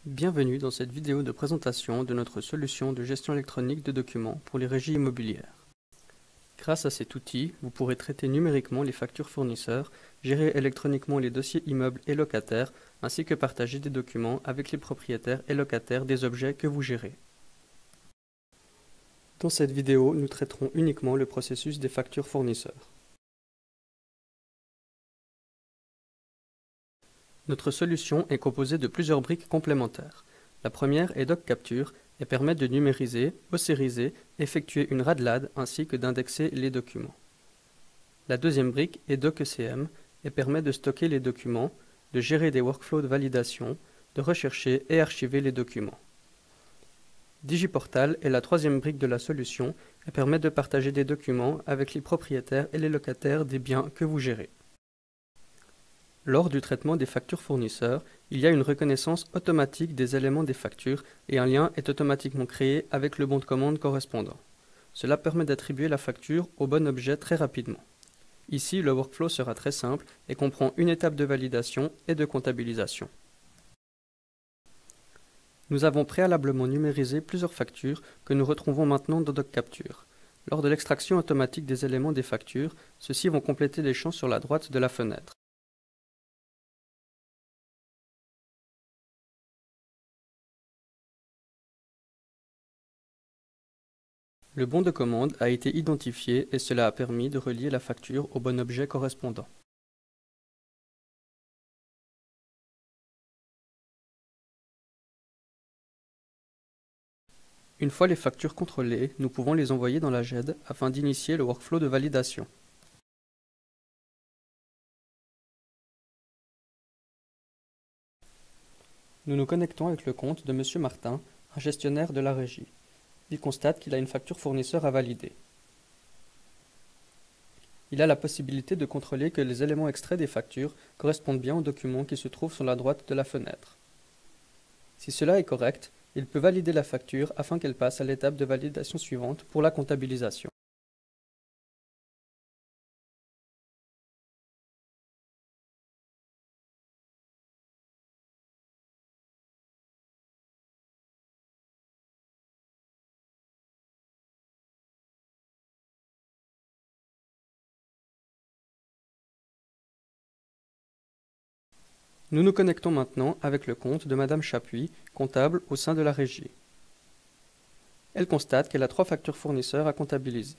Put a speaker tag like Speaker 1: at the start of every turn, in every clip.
Speaker 1: Bienvenue dans cette vidéo de présentation de notre solution de gestion électronique de documents pour les régies immobilières. Grâce à cet outil, vous pourrez traiter numériquement les factures fournisseurs, gérer électroniquement les dossiers immeubles et locataires, ainsi que partager des documents avec les propriétaires et locataires des objets que vous gérez. Dans cette vidéo, nous traiterons uniquement le processus des factures fournisseurs. Notre solution est composée de plusieurs briques complémentaires. La première est DocCapture et permet de numériser, osériser, effectuer une RADLAD ainsi que d'indexer les documents. La deuxième brique est DocECM et permet de stocker les documents, de gérer des workflows de validation, de rechercher et archiver les documents. Digiportal est la troisième brique de la solution et permet de partager des documents avec les propriétaires et les locataires des biens que vous gérez. Lors du traitement des factures fournisseurs, il y a une reconnaissance automatique des éléments des factures et un lien est automatiquement créé avec le bon de commande correspondant. Cela permet d'attribuer la facture au bon objet très rapidement. Ici, le workflow sera très simple et comprend une étape de validation et de comptabilisation. Nous avons préalablement numérisé plusieurs factures que nous retrouvons maintenant dans DocCapture. Lors de l'extraction automatique des éléments des factures, ceux-ci vont compléter les champs sur la droite de la fenêtre. Le bon de commande a été identifié et cela a permis de relier la facture au bon objet correspondant. Une fois les factures contrôlées, nous pouvons les envoyer dans la GED afin d'initier le workflow de validation. Nous nous connectons avec le compte de M. Martin, un gestionnaire de la régie. Il constate qu'il a une facture fournisseur à valider. Il a la possibilité de contrôler que les éléments extraits des factures correspondent bien aux documents qui se trouvent sur la droite de la fenêtre. Si cela est correct, il peut valider la facture afin qu'elle passe à l'étape de validation suivante pour la comptabilisation. Nous nous connectons maintenant avec le compte de Madame Chapuis, comptable au sein de la régie. Elle constate qu'elle a 3 factures fournisseurs à comptabiliser.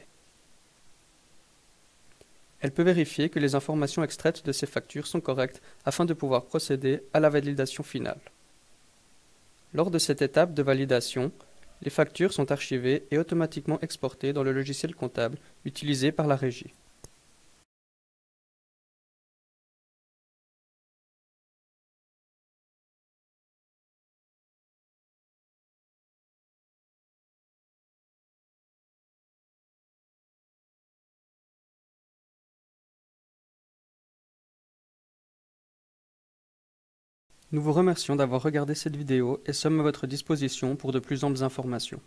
Speaker 1: Elle peut vérifier que les informations extraites de ces factures sont correctes afin de pouvoir procéder à la validation finale. Lors de cette étape de validation, les factures sont archivées et automatiquement exportées dans le logiciel comptable utilisé par la régie. Nous vous remercions d'avoir regardé cette vidéo et sommes à votre disposition pour de plus amples informations.